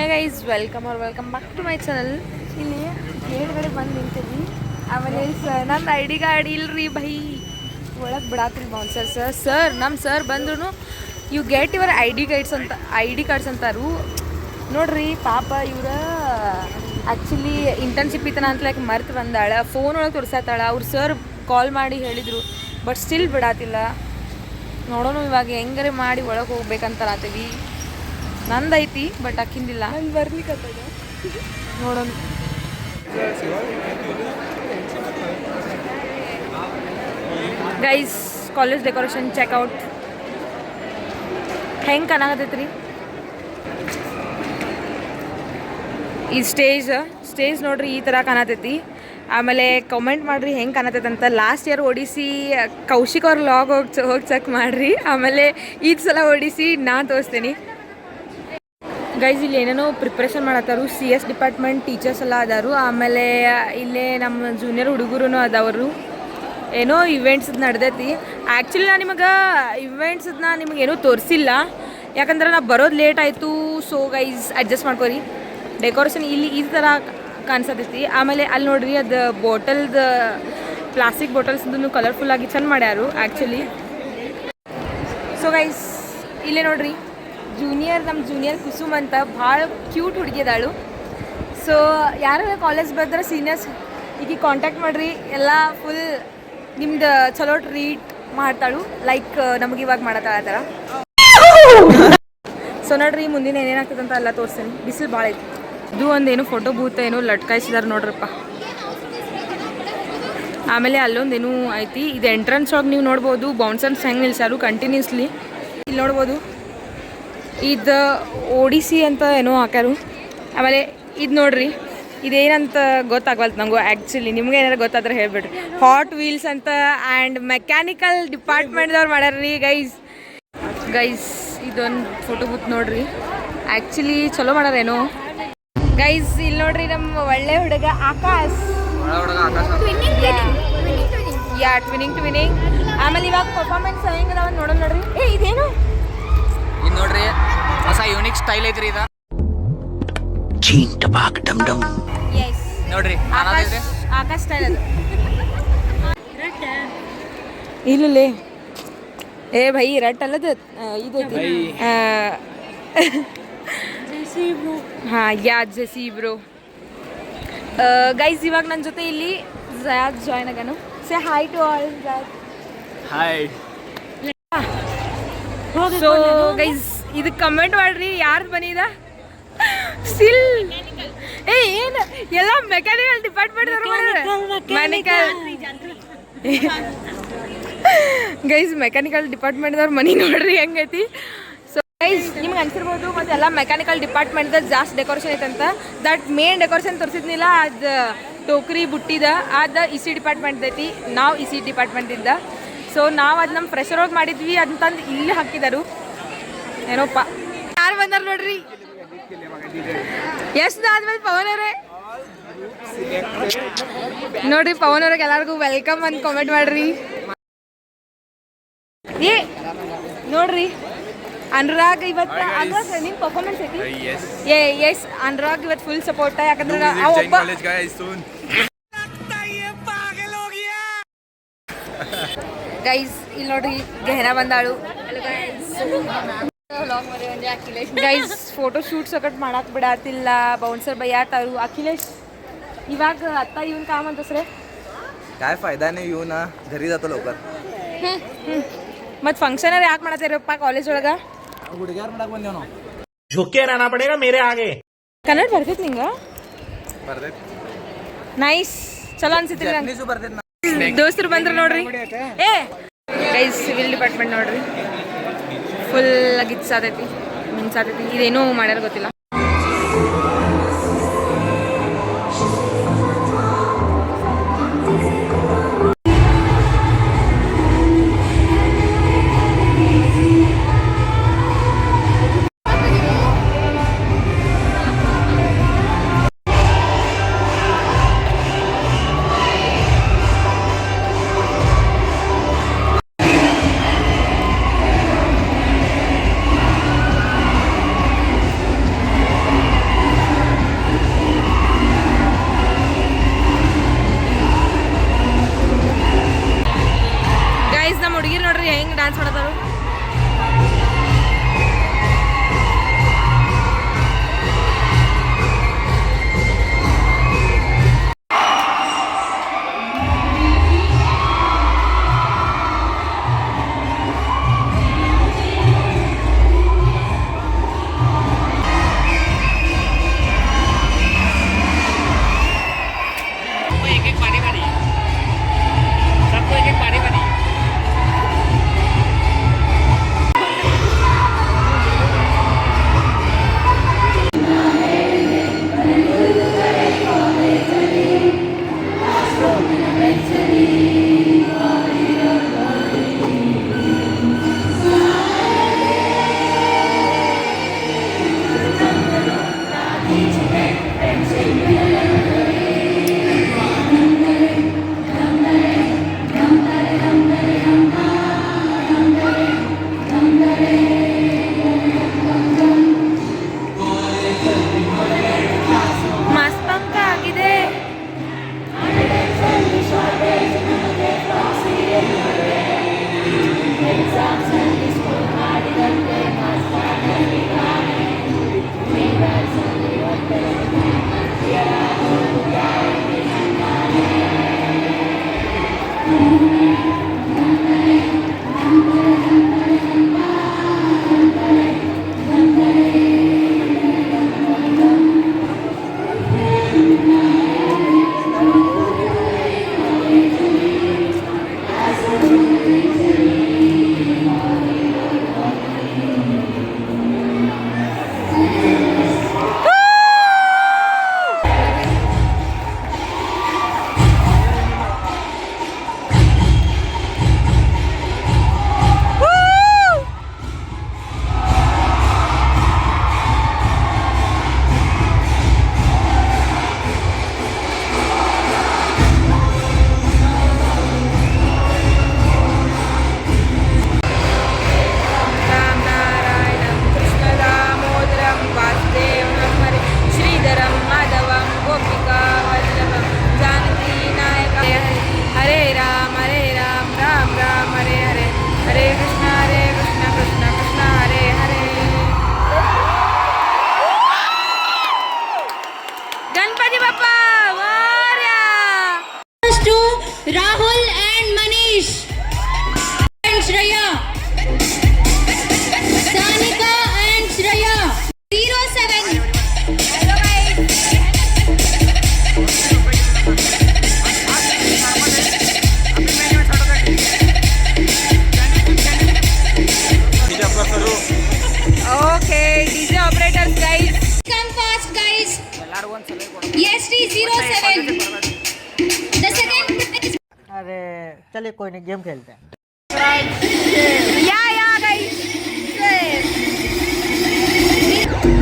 Guys welcome back to my channel. ಇಲ್ಲಿ ಮೇಲ್ಗಡೆ ಬಂದು ನಿಂತೀವಿ. ಆಮೇಲೆ ನನ್ನ ಐ ಡಿ ಕಾರ್ಡ್ ಇಲ್ರಿ ಬೈ ಒಳಗೆ ಬಿಡಾತ್ರಿ ಬೌನ್ಸರ್ ಸರ್ ನಮ್ಮ ಸರ್ ಬಂದ್ರು you get your I D cards ಅಂತಾರು ನೋಡ್ರಿ. ಪಾಪ ಇವ್ರ ಆ್ಯಕ್ಚುಲಿ ಇಂಟರ್ನ್ಶಿಪ್ ಇತ್ತನ ಅಂತಲಕ್ಕೆ ಮರ್ತು ಬಂದಾಳ. ಫೋನ್ ಒಳಗೆ ತೋರಿಸತ್ತಾಳ. ಅವ್ರು ಸರ್ ಕಾಲ್ ಮಾಡಿ ಹೇಳಿದರು, ಬಟ್ ಸ್ಟಿಲ್ ಬಿಡಾತಿಲ್ಲ. ನೋಡೋಣ ಇವಾಗ ಹೆಂಗಾರೆ ಮಾಡಿ ಒಳಗೆ ಹೋಗ್ಬೇಕಂತಾರತ್ತೀವಿ. ನಂದೈತಿ ಬಟ್ ಅಕ್ಕಿಂದಿಲ್ಲ. ನಂಗೆ ಬರ್ಲಿಕ್ಕೆ ನೋಡೋಣ. ಗೈಸ್ ಕಾಲೇಜ್ ಡೆಕೋರೇಷನ್ ಚೆಕ್ಔಟ್ ಹೆಂಗೆ ಕಾಣಾಕತ್ತೈತ್ರಿ. ಈ ಸ್ಟೇಜ್ ನೋಡ್ರಿ ಈ ಥರ ಕಾಣತೈತಿ. ಆಮೇಲೆ ಕಮೆಂಟ್ ಮಾಡಿರಿ ಹೆಂಗೆ ಕಾಣತೈತೆ ಅಂತ. ಲಾಸ್ಟ್ ಇಯರ್ ಓಡಿಸಿ ಕೌಶಿಕ್ ಅವ್ರ ಲಾಗ್ ಹೋಗಿ ಚೆಕ್ ಮಾಡಿರಿ. ಆಮೇಲೆ ಈ ಸಲ ಓಡಿಸಿ ನಾನು ತೋರಿಸ್ತೀನಿ. ಗೈಸ್ ಇಲ್ಲಿ ಏನೇನೋ ಪ್ರಿಪ್ರೇಷನ್ ಮಾಡತ್ತಾರು. CS ಡಿಪಾರ್ಟ್ಮೆಂಟ್ ಟೀಚರ್ಸ್ ಎಲ್ಲ ಅದಾರು. ಆಮೇಲೆ ಇಲ್ಲೇ ನಮ್ಮ ಜೂನಿಯರ್ ಹುಡುಗರು ಅದಾವರು. ಏನೋ ಇವೆಂಟ್ಸ್ ನಡೆದೈತಿ. ಆ್ಯಕ್ಚುಲಿ ನಾನು ನಿಮಗೆ ಇವೆಂಟ್ಸನ್ನ ನಿಮಗೇನೂ ತೋರಿಸಿಲ್ಲ, ಯಾಕಂದ್ರೆ ನಾವು ಬರೋದು ಲೇಟ್ ಆಯಿತು. ಸೊ ಗೈಸ್ ಅಡ್ಜಸ್ಟ್ ಮಾಡ್ಕೊರಿ. ಡೆಕೋರೇಷನ್ ಇಲ್ಲಿ ಈ ಥರ ಕಾಣಿಸತೈತಿ. ಆಮೇಲೆ ಅಲ್ಲಿ ನೋಡ್ರಿ ಅದು ಬಾಟಲ್ದು ಪ್ಲಾಸ್ಟಿಕ್ ಬಾಟಲ್ಸ್ದು ಕಲರ್ಫುಲ್ಲಾಗಿ ಚೆಂದ ಮಾಡ್ಯಾರು ಆ್ಯಕ್ಚುಲಿ. ಸೊ ಗೈಸ್ ಇಲ್ಲೇ ನೋಡ್ರಿ ನಮ್ಮ ಜೂನಿಯರ್ ಕುಸುಮ್ ಅಂತ ಭಾಳ ಕ್ಯೂಟ್ ಹುಡುಗಿ ಅದಾಳು. ಸೊ ಯಾರು ಕಾಲೇಜ್ ಬಂದ್ರೆ ಸೀನಿಯರ್ಸ್ ಈಗ ಕಾಂಟ್ಯಾಕ್ಟ್ ಮಾಡಿರಿ. ಎಲ್ಲ ಫುಲ್ ನಿಮ್ದು ಚಲೋ ಟ್ರೀಟ್ ಮಾಡ್ತಾಳು. ಲೈಕ್ ನಮಗೆ ಇವಾಗ ಮಾಡತ್ತಾಳ ಆ ಥರ. ಸೊ ನೋಡ್ರಿ ಮುಂದಿನ ಏನೇನಾಗ್ತದೆ ಅಂತ ಎಲ್ಲ ತೋರಿಸ್ತೀನಿ. ಬಿಸಿಲು ಭಾಳ ಐತಿ. ಇದು ಒಂದೇನು ಫೋಟೋ ಬೂತ್ ಏನೋ ಲಟ್ಕಾಯಿಸಿದಾರೆ ನೋಡ್ರಪ್ಪ. ಆಮೇಲೆ ಅಲ್ಲೊಂದೇನು ಐತಿ. ಇದು ಎಂಟ್ರೆನ್ಸ್ ಒಳಗೆ ನೀವು ನೋಡ್ಬೋದು ಬೌನ್ಸರ್ಸ್ ಹೆಂಗೆ ನಿಲ್ಸಾರು ಕಂಟಿನ್ಯೂಸ್ಲಿ. ಇಲ್ಲಿ ನೋಡ್ಬೋದು ಇದು ಓಡಿಸಿ ಅಂತ ಏನೋ ಹಾಕ್ಯಾರು. ಆಮೇಲೆ ಇದು ನೋಡ್ರಿ ಇದೇನಂತ ಗೊತ್ತಾಗವಲ್ತು ನಂಗೂ ಆ್ಯಕ್ಚುಲಿ. ನಿಮ್ಗೆ ಏನಾರು ಗೊತ್ತಾದ್ರೆ ಹೇಳ್ಬಿಡ್ರಿ. ಹಾಟ್ ವೀಲ್ಸ್ ಅಂತ ಆ್ಯಂಡ್ ಮೆಕ್ಯಾನಿಕಲ್ ಡಿಪಾರ್ಟ್ಮೆಂಟ್ದವ್ರು ಮಾಡ್ಯಾರ್ರಿ ಗೈಸ್ ಇದೊಂದು ಫೋಟೋ ಬೂತ್ ನೋಡ್ರಿ. ಆ್ಯಕ್ಚುಲಿ ಚಲೋ ಮಾಡ್ಯಾರೇನೋ ಗೈಸ್. ಇಲ್ಲಿ ನೋಡ್ರಿ ನಮ್ಮ ಒಳ್ಳೆ ಹುಡುಗ ಆಕಾಶ್. ಯಾ ಟ್ವಿನಿಂಗ್. ಆಮೇಲೆ ಇವಾಗ ಪರ್ಫಾರ್ಮೆನ್ಸ್ ಹೆಂಗದ ನೋಡೋಣ ನೋಡ್ರಿ. ಇದೇನು ಇದು ನೋಡ್ರಿ ಹೊಸ ಯೂನಿಕ್ ಸ್ಟೈಲ್ ಐತ್ರಿ ಇದು. ಎಸ್ ನೋಡ್ರಿ ಆಕಾಶ್ ಸ್ಟೈಲ್ ಅದು. ಇಲ್ಲೇ ಭೈ ರಟ್ ಅಲ್ಲದ ಇದು ಹಾಂ ಜೆಸಿ ಬ್ರೋ. ಗೈಸ್ ಇವಾಗ ನನ್ನ ಜೊತೆ ಇಲ್ಲಿ ಝಯಾದ್ ಜಾಯ್ನ್ ಆಗ್ಯಾನು. Say hi to all. Hi. So guys ಇದು ಕಮೆಂಟ್ ಮಾಡ್ರಿ ಯಾರು ಬನ್ನಿದ ಸ್ಟಿಲ್ ಏನು ಎಲ್ಲ ಮೆಕ್ಯಾನಿಕಲ್ ಡಿಪಾರ್ಟ್ಮೆಂಟ್ ಗೈಸ್ ಮೆಕ್ಯಾನಿಕಲ್ ಡಿಪಾರ್ಟ್ಮೆಂಟ್ದವ್ರ ಮನಿ ನೋಡ್ರಿ ಹೆಂಗೈತಿ. ಸೊ ಗೈಸ್ ನಿಮ್ಗೆ ಅನ್ಸಿರ್ಬೋದು ಮತ್ತು ಎಲ್ಲ ಮೆಕ್ಯಾನಿಕಲ್ ಡಿಪಾರ್ಟ್ಮೆಂಟ್ದಾಗ ಜಾಸ್ತಿ ಡೆಕೋರೇಷನ್ ಐತಂತ. ದಟ್ ಮೇನ್ ಡೆಕೋರೇಷನ್ ತೋರಿಸಿದ್ನಿಲ್ಲ ಅದು ಟೋಕ್ರಿ ಬುಟ್ಟಿದ ಅದು EC ಡಿಪಾರ್ಟ್ಮೆಂಟ್ ಐತಿ. ನಾವು EC ಡಿಪಾರ್ಟ್ಮೆಂಟಿಂದ. ಸೊ ನಾವು ಅದು ನಮ್ಮ ಫ್ರೆಶರ್ ಹೋಗಿ ಮಾಡಿದ್ವಿ ಅಂತಂದು ಇಲ್ಲಿ ಹಾಕಿದರು ಏನೋಪ್ಪ. ಯಾರು ಬಂದಾರ ನೋಡ್ರಿ. ಎಷ್ಟು ಆದ್ಮೇಲೆ ಪವನ್ ಅವರೇ ನೋಡ್ರಿ. ಪವನ್ ಅವ್ರಿಗೆ ಎಲ್ಲರಿಗೂ ವೆಲ್ಕಮ್ ಅಂತ ಕಾಮೆಂಟ್ ಮಾಡ್ರಿ. ನೋಡ್ರಿ ಅನುರಾಗ್ ಇವತ್ತು ಅನುರಾಗ್ ನಿಮ್ಮ ಪರ್ಫಾರ್ಮೆನ್ಸ್ ಐತಿ. ಎಸ್ ಅನುರಾಗ್ ಇವತ್ತು ಫುಲ್ ಸಪೋರ್ಟ್. ಯಾಕಂದ್ರೆ ಒಬ್ಬ ಗೈಸ್ ಇಲ್ಲಿ ನೋಡ್ರಿ ಗೆಹರಾ ಬಂದಾಳು. ಗೈಸ್ ಫೋಟೋ ಶೂಟ್ ಸಕಟ್ ಮಾಡಕ್ ಬಿಡಾತಿಲ್ಲ. ಬೌನ್ಸರ್ ಬೈಯಾತಾರು. ಅಖಿಲೇಶ್ ಇವಾಗ आता येऊन का म्हणतोस रे? काय फायदा नाही येऊन घरी जातो लवकर. मत फंक्शन ಯಾಕೆ ಮಾಡತ್ತೀರಪ್ಪ ಕಾಲೇಜ್ ಒಳಗ? ಹುಡುಗಿಯರ್ ಮಾಡಕ್ ಬಂದೇವ್ ನಾವು. झुके रहना पड़ेगा मेरे आगे. ಕನ್ನಡ ಬರ್ತೈತಿ ನಿಂಗ? ಬರ್ತೈತಿ. ನೈಸ್ ಚಲೋ ಅನ್ಸಿತ್ರಿ ನಂಗೆ. ನೀಸು ಬರ್ತೈತಿ. ದೋಸ್ತರು ಬಂದ್ರು ನೋಡ್ರಿ. ಗೈಸ್ ಸಿವಿಲ್ ಡಿಪಾರ್ಟ್ಮೆಂಟ್ ನೋಡ್ರಿ ಫುಲ್ ಗಿಚ್ಚಾತೈತಿ ಮಿನ್ಸಾತೈತಿ. ಇದೇನೋ ಮಾಡ್ಯಾರ ಗೊತ್ತಿಲ್ಲ. चलिए कोई नहीं गेम खेलते हैं. या guys.